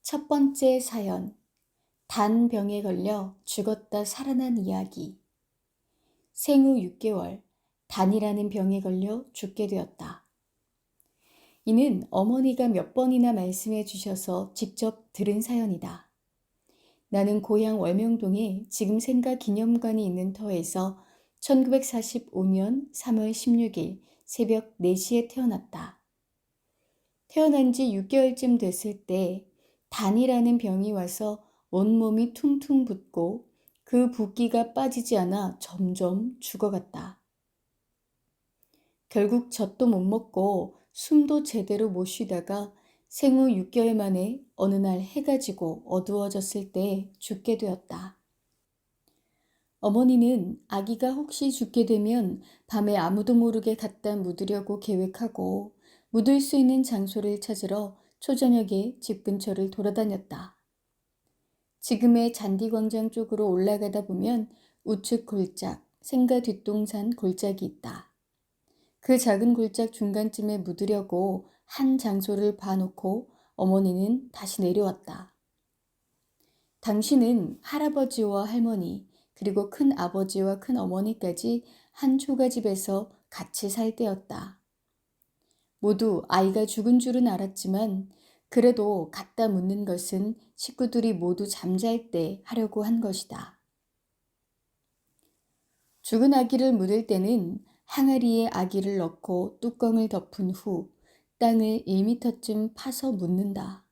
첫 번째 사연, 단병에 걸려 죽었다 살아난 이야기. 생후 6개월, 단이라는 병에 걸려 죽게 되었다. 이는 어머니가 몇 번이나 말씀해 주셔서 직접 들은 사연이다. 나는 고향 월명동에 지금 생가 기념관이 있는 터에서 1945년 3월 16일 새벽 4시에 태어났다. 태어난 지 6개월쯤 됐을 때 단이라는 병이 와서 온몸이 퉁퉁 붓고 그 붓기가 빠지지 않아 점점 죽어갔다. 결국 젖도 못 먹고 숨도 제대로 못 쉬다가 생후 6개월 만에 어느 날 해가 지고 어두워졌을 때 죽게 되었다. 어머니는 아기가 혹시 죽게 되면 밤에 아무도 모르게 갖다 묻으려고 계획하고 묻을 수 있는 장소를 찾으러 초저녁에 집 근처를 돌아다녔다. 지금의 잔디광장 쪽으로 올라가다 보면 우측 골짝, 생가 뒷동산 골짝이 있다. 그 작은 골짝 중간쯤에 묻으려고 한 장소를 봐놓고 어머니는 다시 내려왔다. 당신은 할아버지와 할머니, 그리고 큰 아버지와 큰 어머니까지 한 초가집에서 같이 살 때였다. 모두 아이가 죽은 줄은 알았지만 그래도 갖다 묻는 것은 식구들이 모두 잠잘 때 하려고 한 것이다. 죽은 아기를 묻을 때는 항아리에 아기를 넣고 뚜껑을 덮은 후 땅을 1미터쯤 파서 묻는다.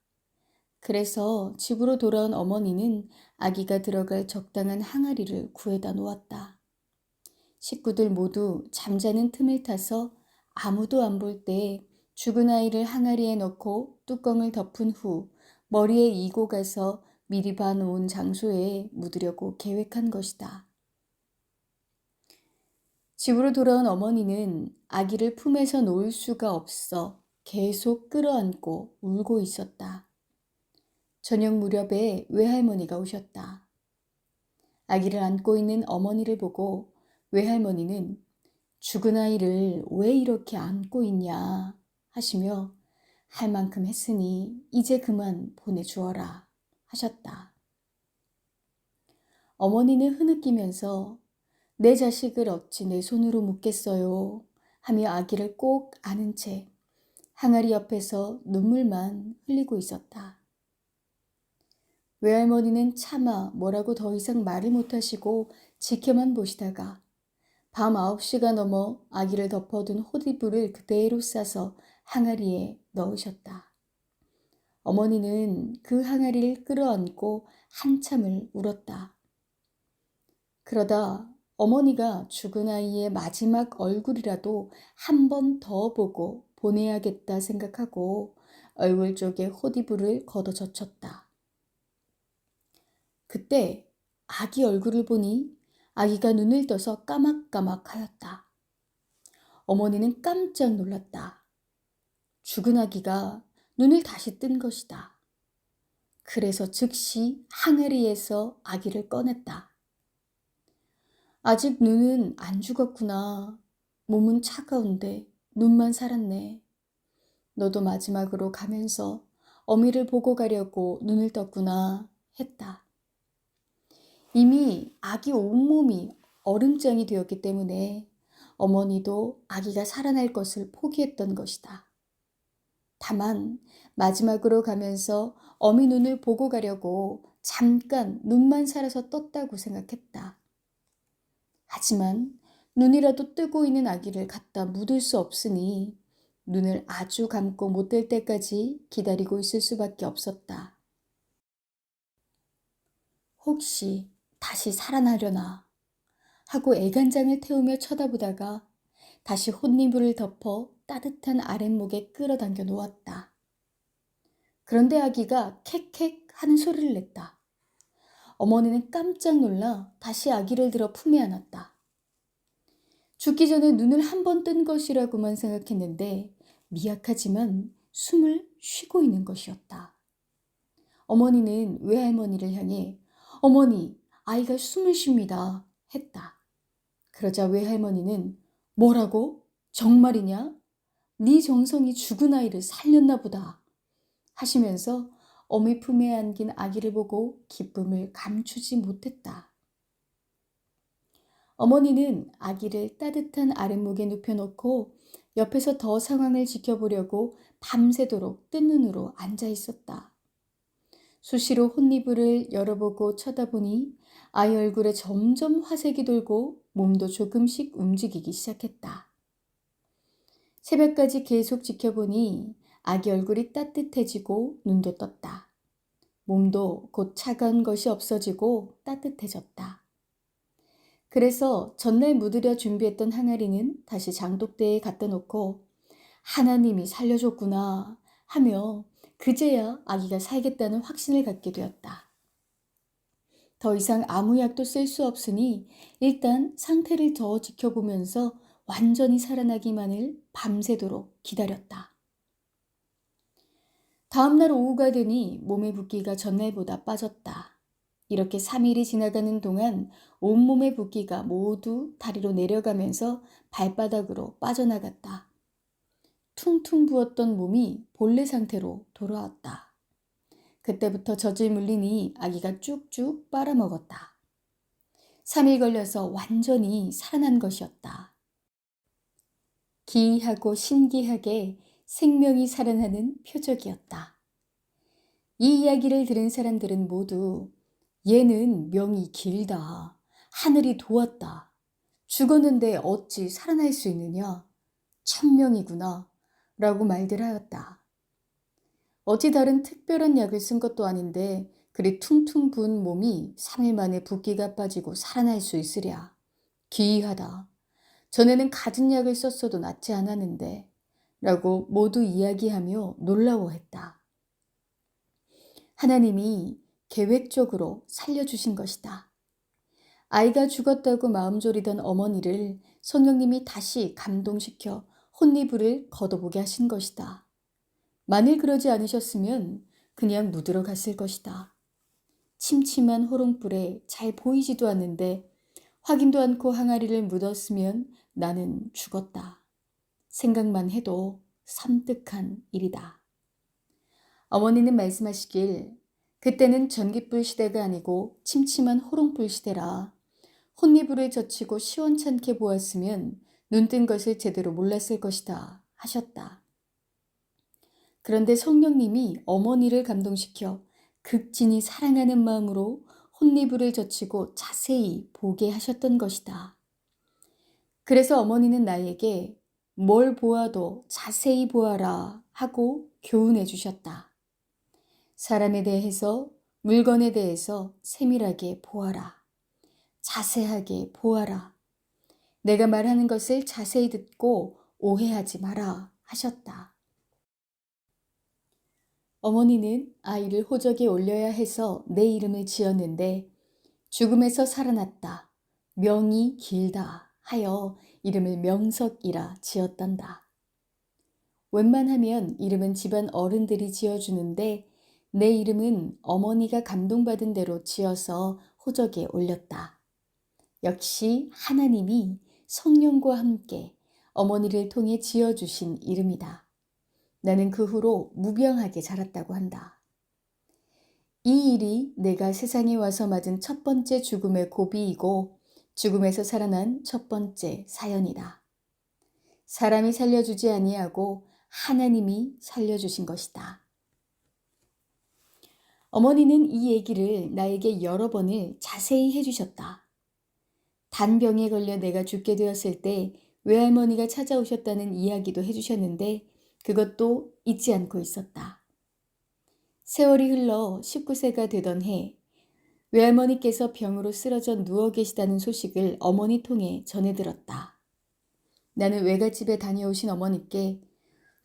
그래서 집으로 돌아온 어머니는 아기가 들어갈 적당한 항아리를 구해다 놓았다. 식구들 모두 잠자는 틈을 타서 아무도 안 볼 때 죽은 아이를 항아리에 넣고 뚜껑을 덮은 후 머리에 이고 가서 미리 봐놓은 장소에 묻으려고 계획한 것이다. 집으로 돌아온 어머니는 아기를 품에서 놓을 수가 없어 계속 끌어안고 울고 있었다. 저녁 무렵에 외할머니가 오셨다. 아기를 안고 있는 어머니를 보고 외할머니는 죽은 아이를 왜 이렇게 안고 있냐 하시며 할 만큼 했으니 이제 그만 보내주어라 하셨다. 어머니는 흐느끼면서 내 자식을 어찌 내 손으로 묻겠어요 하며 아기를 꼭 안은 채 항아리 옆에서 눈물만 흘리고 있었다. 외할머니는 차마 뭐라고 더 이상 말을 못하시고 지켜만 보시다가 밤 9시가 넘어 아기를 덮어둔 호디불을 그대로 싸서 항아리에 넣으셨다. 어머니는 그 항아리를 끌어안고 한참을 울었다. 그러다 어머니가 죽은 아이의 마지막 얼굴이라도 한 번 더 보고 보내야겠다 생각하고 얼굴 쪽에 호디불을 걷어젖혔다. 그때 아기 얼굴을 보니 아기가 눈을 떠서 까맣까맣하였다. 어머니는 깜짝 놀랐다. 죽은 아기가 눈을 다시 뜬 것이다. 그래서 즉시 항아리에서 아기를 꺼냈다. 아직 눈은 안 죽었구나. 몸은 차가운데 눈만 살았네. 너도 마지막으로 가면서 어미를 보고 가려고 눈을 떴구나 했다. 이미 아기 온몸이 얼음장이 되었기 때문에 어머니도 아기가 살아날 것을 포기했던 것이다. 다만 마지막으로 가면서 어미 눈을 보고 가려고 잠깐 눈만 살아서 떴다고 생각했다. 하지만 눈이라도 뜨고 있는 아기를 갖다 묻을 수 없으니 눈을 아주 감고 못 뜰 때까지 기다리고 있을 수밖에 없었다. 혹시 다시 살아나려나 하고 애간장을 태우며 쳐다보다가 다시 혼이불을 덮어 따뜻한 아랫목에 끌어당겨 놓았다. 그런데 아기가 캑캑 하는 소리를 냈다. 어머니는 깜짝 놀라 다시 아기를 들어 품에 안았다. 죽기 전에 눈을 한 번 뜬 것이라고만 생각했는데 미약하지만 숨을 쉬고 있는 것이었다. 어머니는 외할머니를 향해 어머니, 아이가 숨을 쉽니다 했다. 그러자 외할머니는 뭐라고? 정말이냐? 네 정성이 죽은 아이를 살렸나 보다 하시면서 어미 품에 안긴 아기를 보고 기쁨을 감추지 못했다. 어머니는 아기를 따뜻한 아랫목에 눕혀놓고 옆에서 더 상황을 지켜보려고 밤새도록 뜬 눈으로 앉아 있었다. 수시로 혼니부를 열어보고 쳐다보니 아이 얼굴에 점점 화색이 돌고 몸도 조금씩 움직이기 시작했다. 새벽까지 계속 지켜보니 아기 얼굴이 따뜻해지고 눈도 떴다. 몸도 곧 차가운 것이 없어지고 따뜻해졌다. 그래서 전날 묻으려 준비했던 항아리는 다시 장독대에 갖다 놓고 하나님이 살려줬구나 하며 그제야 아기가 살겠다는 확신을 갖게 되었다. 더 이상 아무 약도 쓸 수 없으니 일단 상태를 더 지켜보면서 완전히 살아나기만을 밤새도록 기다렸다. 다음날 오후가 되니 몸의 붓기가 전날보다 빠졌다. 이렇게 3일이 지나가는 동안 온몸의 붓기가 모두 다리로 내려가면서 발바닥으로 빠져나갔다. 퉁퉁 부었던 몸이 본래 상태로 돌아왔다. 그때부터 젖을 물리니 아기가 쭉쭉 빨아먹었다. 3일 걸려서 완전히 살아난 것이었다. 기이하고 신기하게 생명이 살아나는 표적이었다. 이 이야기를 들은 사람들은 모두 얘는 명이 길다. 하늘이 도왔다. 죽었는데 어찌 살아날 수 있느냐. 천명이구나. 라고 말들 하였다. 어찌 다른 특별한 약을 쓴 것도 아닌데 그리 퉁퉁 부은 몸이 3일 만에 붓기가 빠지고 살아날 수 있으랴. 기이하다. 전에는 갖은 약을 썼어도 낫지 않았는데 라고 모두 이야기하며 놀라워했다. 하나님이 계획적으로 살려주신 것이다. 아이가 죽었다고 마음 졸이던 어머니를 성령님이 다시 감동시켜 혼니부를 걷어보게 하신 것이다. 만일 그러지 않으셨으면 그냥 묻으러 갔을 것이다. 침침한 호롱불에 잘 보이지도 않는데 확인도 않고 항아리를 묻었으면 나는 죽었다. 생각만 해도 섬뜩한 일이다. 어머니는 말씀하시길 그때는 전깃불 시대가 아니고 침침한 호롱불 시대라. 혼미불을 젖히고 시원찮게 보았으면 눈뜬 것을 제대로 몰랐을 것이다 하셨다. 그런데 성령님이 어머니를 감동시켜 극진히 사랑하는 마음으로 혼미불을 젖히고 자세히 보게 하셨던 것이다. 그래서 어머니는 나에게 뭘 보아도 자세히 보아라 하고 교훈해 주셨다. 사람에 대해서, 물건에 대해서 세밀하게 보아라. 자세하게 보아라. 내가 말하는 것을 자세히 듣고 오해하지 마라 하셨다. 어머니는 아이를 호적에 올려야 해서 내 이름을 지었는데 죽음에서 살아났다. 명이 길다 하여 이름을 명석이라 지었단다. 웬만하면 이름은 집안 어른들이 지어주는데 내 이름은 어머니가 감동받은 대로 지어서 호적에 올렸다. 역시 하나님이 성령과 함께 어머니를 통해 지어주신 이름이다. 나는 그 후로 무병하게 자랐다고 한다. 이 일이 내가 세상에 와서 맞은 첫 번째 죽음의 고비이고 죽음에서 살아난 첫 번째 사연이다. 사람이 살려주지 아니하고 하나님이 살려주신 것이다. 어머니는 이 얘기를 나에게 여러 번을 자세히 해주셨다. 단병에 걸려 내가 죽게 되었을 때 외할머니가 찾아오셨다는 이야기도 해주셨는데 그것도 잊지 않고 있었다. 세월이 흘러 19세가 되던 해 외할머니께서 병으로 쓰러져 누워 계시다는 소식을 어머니 통해 전해 들었다. 나는 외갓집에 다녀오신 어머니께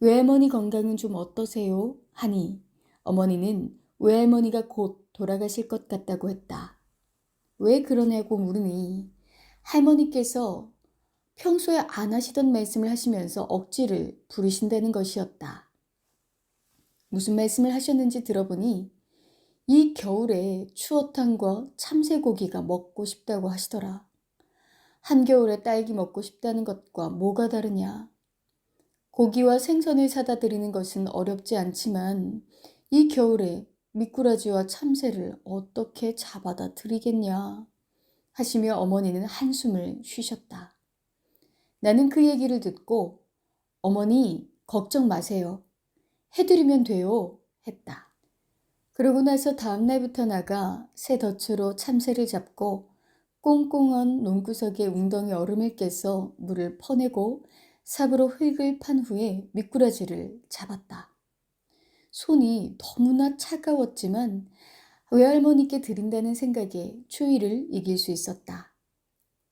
외할머니 건강은 좀 어떠세요? 하니 어머니는 외할머니가 곧 돌아가실 것 같다고 했다. 왜 그러냐고 물으니 할머니께서 평소에 안 하시던 말씀을 하시면서 억지를 부르신다는 것이었다. 무슨 말씀을 하셨는지 들어보니 이 겨울에 추어탕과 참새고기가 먹고 싶다고 하시더라. 한겨울에 딸기 먹고 싶다는 것과 뭐가 다르냐. 고기와 생선을 사다 드리는 것은 어렵지 않지만 이 겨울에 미꾸라지와 참새를 어떻게 잡아다 드리겠냐 하시며 어머니는 한숨을 쉬셨다. 나는 그 얘기를 듣고 어머니 걱정 마세요. 해드리면 돼요 했다. 그러고 나서 다음 날부터 나가 새 덫으로 참새를 잡고 꽁꽁한 논구석에 웅덩이 얼음을 깨서 물을 퍼내고 삽으로 흙을 판 후에 미꾸라지를 잡았다. 손이 너무나 차가웠지만 외할머니께 드린다는 생각에 추위를 이길 수 있었다.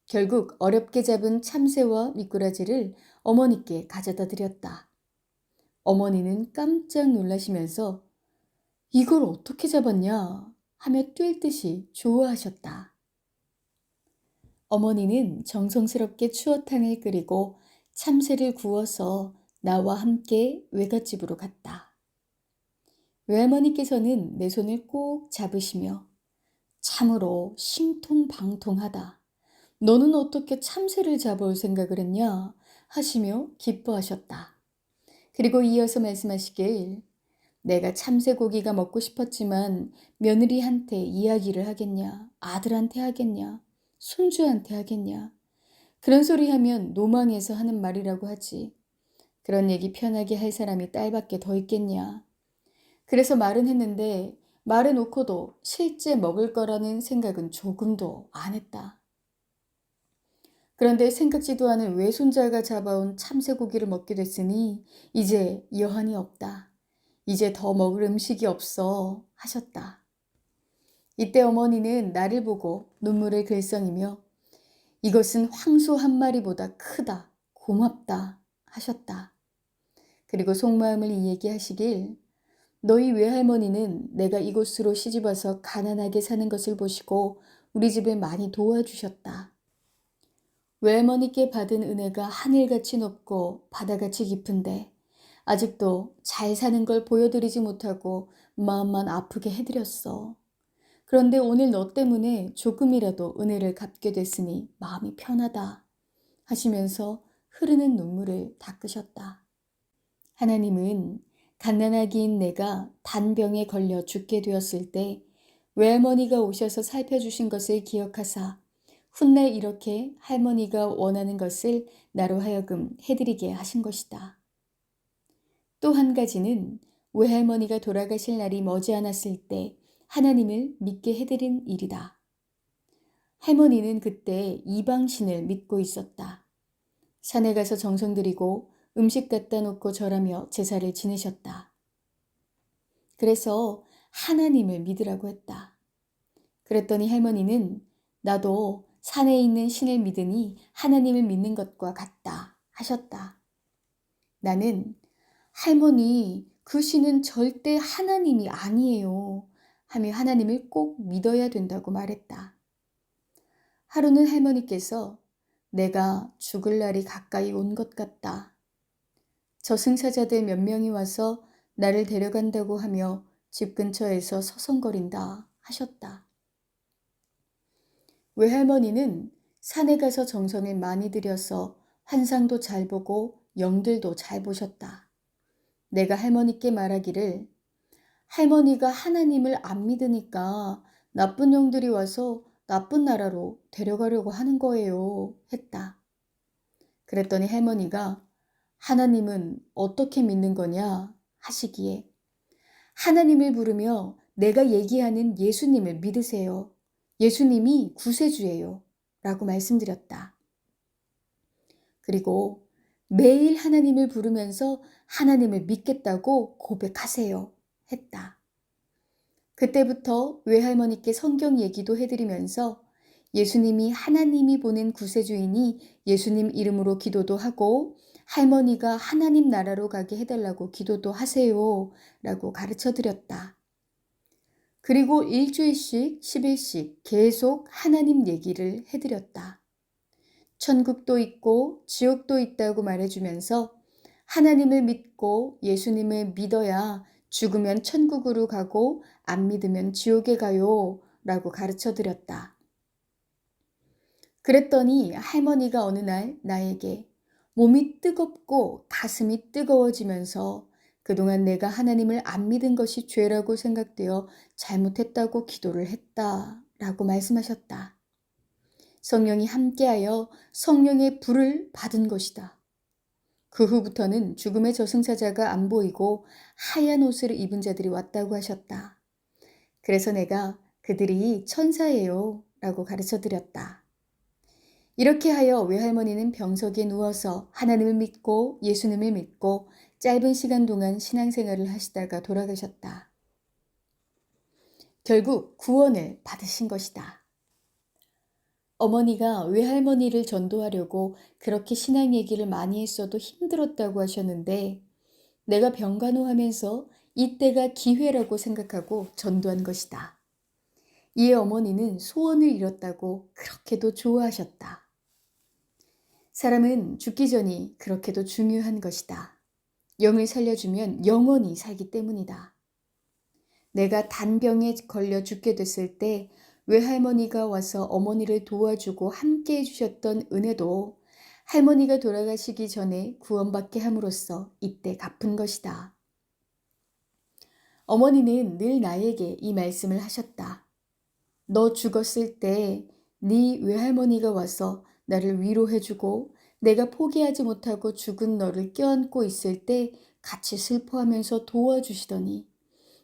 결국 어렵게 잡은 참새와 미꾸라지를 어머니께 가져다 드렸다. 어머니는 깜짝 놀라시면서 이걸 어떻게 잡았냐 하며 뛸 듯이 좋아하셨다. 어머니는 정성스럽게 추어탕을 끓이고 참새를 구워서 나와 함께 외갓집으로 갔다. 외할머니께서는 내 손을 꼭 잡으시며 참으로 신통방통하다. 너는 어떻게 참새를 잡아올 생각을 했냐 하시며 기뻐하셨다. 그리고 이어서 말씀하시길 내가 참새고기가 먹고 싶었지만 며느리한테 이야기를 하겠냐, 아들한테 하겠냐, 손주한테 하겠냐. 그런 소리 하면 노망해서 하는 말이라고 하지. 그런 얘기 편하게 할 사람이 딸밖에 더 있겠냐. 그래서 말은 했는데 말해놓고도 실제 먹을 거라는 생각은 조금도 안 했다. 그런데 생각지도 않은 외손자가 잡아온 참새고기를 먹게 됐으니 이제 여한이 없다. 이제 더 먹을 음식이 없어 하셨다. 이때 어머니는 나를 보고 눈물을 글썽이며 이것은 황소 한 마리보다 크다. 고맙다 하셨다. 그리고 속마음을 이야기하시길 너희 외할머니는 내가 이곳으로 시집와서 가난하게 사는 것을 보시고 우리 집을 많이 도와주셨다. 외할머니께 받은 은혜가 하늘같이 높고 바다같이 깊은데 아직도 잘 사는 걸 보여드리지 못하고 마음만 아프게 해드렸어. 그런데 오늘 너 때문에 조금이라도 은혜를 갚게 됐으니 마음이 편하다 하시면서 흐르는 눈물을 닦으셨다. 하나님은 갓난아기인 내가 단병에 걸려 죽게 되었을 때 외할머니가 오셔서 살펴주신 것을 기억하사 훗날 이렇게 할머니가 원하는 것을 나로 하여금 해드리게 하신 것이다. 또 한 가지는 외할머니가 돌아가실 날이 머지않았을 때 하나님을 믿게 해드린 일이다. 할머니는 그때 이방신을 믿고 있었다. 산에 가서 정성 들이고 음식 갖다 놓고 절하며 제사를 지내셨다. 그래서 하나님을 믿으라고 했다. 그랬더니 할머니는 나도 산에 있는 신을 믿으니 하나님을 믿는 것과 같다 하셨다. 나는 할머니 그 신은 절대 하나님이 아니에요 하며 하나님을 꼭 믿어야 된다고 말했다. 하루는 할머니께서 내가 죽을 날이 가까이 온 것 같다. 저승사자들 몇 명이 와서 나를 데려간다고 하며 집 근처에서 서성거린다 하셨다. 외할머니는 산에 가서 정성을 많이 들여서 환상도 잘 보고 영들도 잘 보셨다. 내가 할머니께 말하기를 할머니가 하나님을 안 믿으니까 나쁜 영들이 와서 나쁜 나라로 데려가려고 하는 거예요 했다. 그랬더니 할머니가 하나님은 어떻게 믿는 거냐 하시기에 하나님을 부르며 내가 얘기하는 예수님을 믿으세요. 예수님이 구세주예요 라고 말씀드렸다. 그리고 매일 하나님을 부르면서 하나님을 믿겠다고 고백하세요 했다. 그때부터 외할머니께 성경 얘기도 해드리면서 예수님이 하나님이 보낸 구세주이니 예수님 이름으로 기도도 하고 할머니가 하나님 나라로 가게 해달라고 기도도 하세요 라고 가르쳐 드렸다. 그리고 일주일씩 10일씩 계속 하나님 얘기를 해드렸다. 천국도 있고 지옥도 있다고 말해주면서 하나님을 믿고 예수님을 믿어야 죽으면 천국으로 가고 안 믿으면 지옥에 가요 라고 가르쳐 드렸다. 그랬더니 할머니가 어느 날 나에게 몸이 뜨겁고 가슴이 뜨거워지면서 그동안 내가 하나님을 안 믿은 것이 죄라고 생각되어 잘못했다고 기도를 했다. 라고 말씀하셨다. 성령이 함께하여 성령의 불을 받은 것이다. 그 후부터는 죽음의 저승사자가 안 보이고 하얀 옷을 입은 자들이 왔다고 하셨다. 그래서 내가 그들이 천사예요 라고 가르쳐 드렸다. 이렇게 하여 외할머니는 병석에 누워서 하나님을 믿고 예수님을 믿고 짧은 시간 동안 신앙생활을 하시다가 돌아가셨다. 결국 구원을 받으신 것이다. 어머니가 외할머니를 전도하려고 그렇게 신앙 얘기를 많이 했어도 힘들었다고 하셨는데 내가 병간호하면서 이때가 기회라고 생각하고 전도한 것이다. 이에 어머니는 소원을 이뤘다고 그렇게도 좋아하셨다. 사람은 죽기 전이 그렇게도 중요한 것이다. 영을 살려주면 영원히 살기 때문이다. 내가 단병에 걸려 죽게 됐을 때 외할머니가 와서 어머니를 도와주고 함께 해주셨던 은혜도 할머니가 돌아가시기 전에 구원받게 함으로써 이때 갚은 것이다. 어머니는 늘 나에게 이 말씀을 하셨다. 너 죽었을 때 네 외할머니가 와서 나를 위로해주고 내가 포기하지 못하고 죽은 너를 껴안고 있을 때 같이 슬퍼하면서 도와주시더니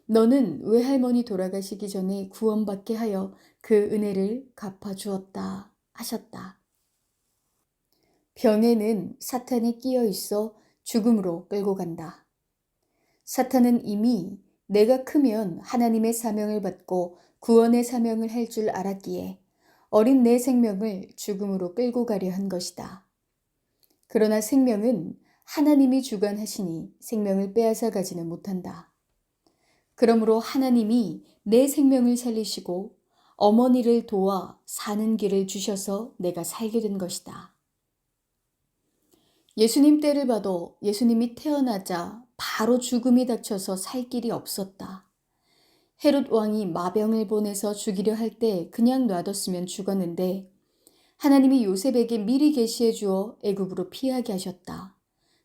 너는 외할머니 돌아가시기 전에 구원받게 하여 그 은혜를 갚아주었다 하셨다. 병에는 사탄이 끼어 있어 죽음으로 끌고 간다. 사탄은 이미 내가 크면 하나님의 사명을 받고 구원의 사명을 할 줄 알았기에 어린 내 생명을 죽음으로 끌고 가려 한 것이다. 그러나 생명은 하나님이 주관하시니 생명을 빼앗아 가지는 못한다. 그러므로 하나님이 내 생명을 살리시고 어머니를 도와 사는 길을 주셔서 내가 살게 된 것이다. 예수님 때를 봐도 예수님이 태어나자 바로 죽음이 닥쳐서 살 길이 없었다. 헤롯 왕이 마병을 보내서 죽이려 할 때 그냥 놔뒀으면 죽었는데 하나님이 요셉에게 미리 계시해 주어 애굽으로 피하게 하셨다.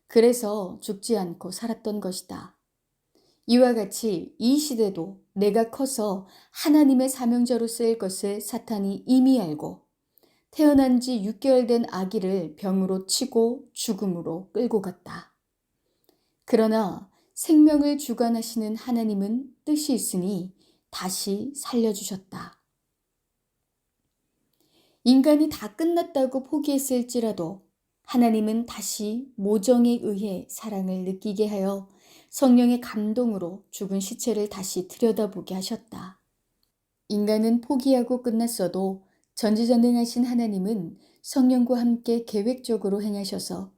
그래서 죽지 않고 살았던 것이다. 이와 같이 이 시대도 내가 커서 하나님의 사명자로 쓰일 것을 사탄이 이미 알고 태어난 지 6개월 된 아기를 병으로 치고 죽음으로 끌고 갔다. 그러나 생명을 주관하시는 하나님은 뜻이 있으니 다시 살려주셨다. 인간이 다 끝났다고 포기했을지라도 하나님은 다시 모정에 의해 사랑을 느끼게 하여 성령의 감동으로 죽은 시체를 다시 들여다보게 하셨다. 인간은 포기하고 끝났어도 전지전능하신 하나님은 성령과 함께 계획적으로 행하셔서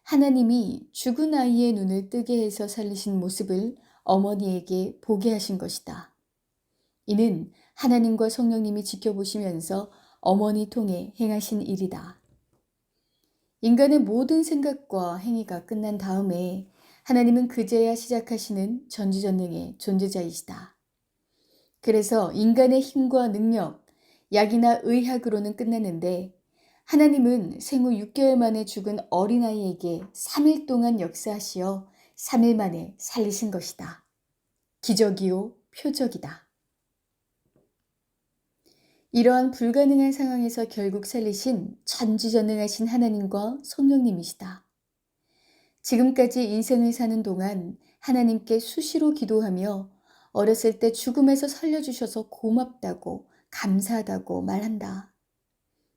하나님이 죽은 아이의 눈을 뜨게 해서 살리신 모습을 어머니에게 보게 하신 것이다. 이는 하나님과 성령님이 지켜보시면서 어머니 통해 행하신 일이다. 인간의 모든 생각과 행위가 끝난 다음에 하나님은 그제야 시작하시는 전지전능의 존재자이시다. 그래서 인간의 힘과 능력, 약이나 의학으로는 끝났는데 하나님은 생후 6개월 만에 죽은 어린아이에게 3일 동안 역사하시어 3일 만에 살리신 것이다. 기적이요, 표적이다. 이러한 불가능한 상황에서 결국 살리신 전지전능하신 하나님과 성령님이시다. 지금까지 인생을 사는 동안 하나님께 수시로 기도하며 어렸을 때 죽음에서 살려주셔서 고맙다고 감사하다고 말한다.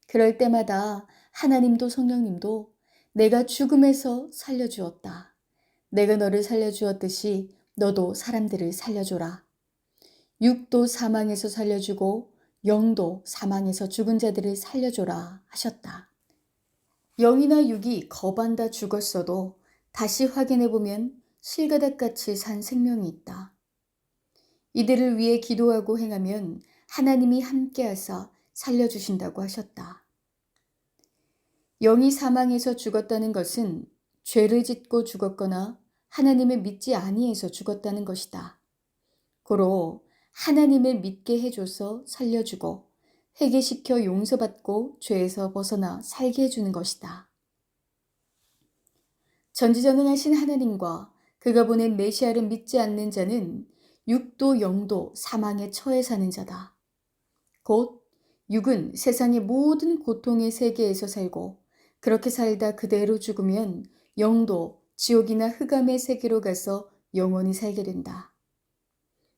그럴 때마다 하나님도 성령님도 내가 죽음에서 살려주었다. 내가 너를 살려주었듯이 너도 사람들을 살려줘라. 육도 사망에서 살려주고 영도 사망에서 죽은 자들을 살려줘라 하셨다. 영이나 육이 거반다 죽었어도 다시 확인해보면 실가닥같이 산 생명이 있다. 이들을 위해 기도하고 행하면 하나님이 함께하사 살려주신다고 하셨다. 영이 사망에서 죽었다는 것은 죄를 짓고 죽었거나 하나님을 믿지 아니해서 죽었다는 것이다. 고로 하나님을 믿게 해줘서 살려주고 회개시켜 용서받고 죄에서 벗어나 살게 해주는 것이다. 전지전능하신 하나님과 그가 보낸 메시아를 믿지 않는 자는 육도 영도 사망에 처해 사는 자다. 곧 육은 세상의 모든 고통의 세계에서 살고 그렇게 살다 그대로 죽으면 영도 지옥이나 흑암의 세계로 가서 영원히 살게 된다.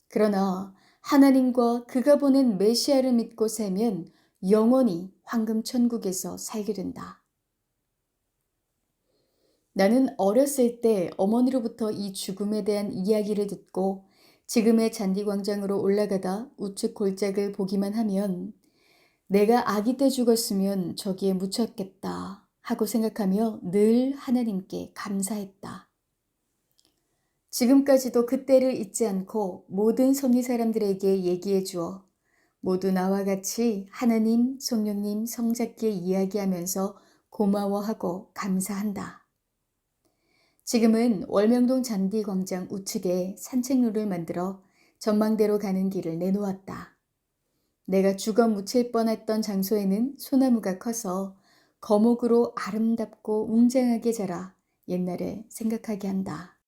그러나 하나님과 그가 보낸 메시아를 믿고 살면 영원히 황금 천국에서 살게 된다. 나는 어렸을 때 어머니로부터 이 죽음에 대한 이야기를 듣고 지금의 잔디광장으로 올라가다 우측 골짜기를 보기만 하면 내가 아기 때 죽었으면 저기에 묻혔겠다 하고 생각하며 늘 하나님께 감사했다. 지금까지도 그때를 잊지 않고 모든 섭리 사람들에게 얘기해 주어 모두 나와 같이 하나님, 성령님, 성자께 이야기하면서 고마워하고 감사한다. 지금은 월명동 잔디광장 우측에 산책로를 만들어 전망대로 가는 길을 내놓았다. 내가 죽어 묻힐 뻔했던 장소에는 소나무가 커서 거목으로 아름답고 웅장하게 자라 옛날을 생각하게 한다.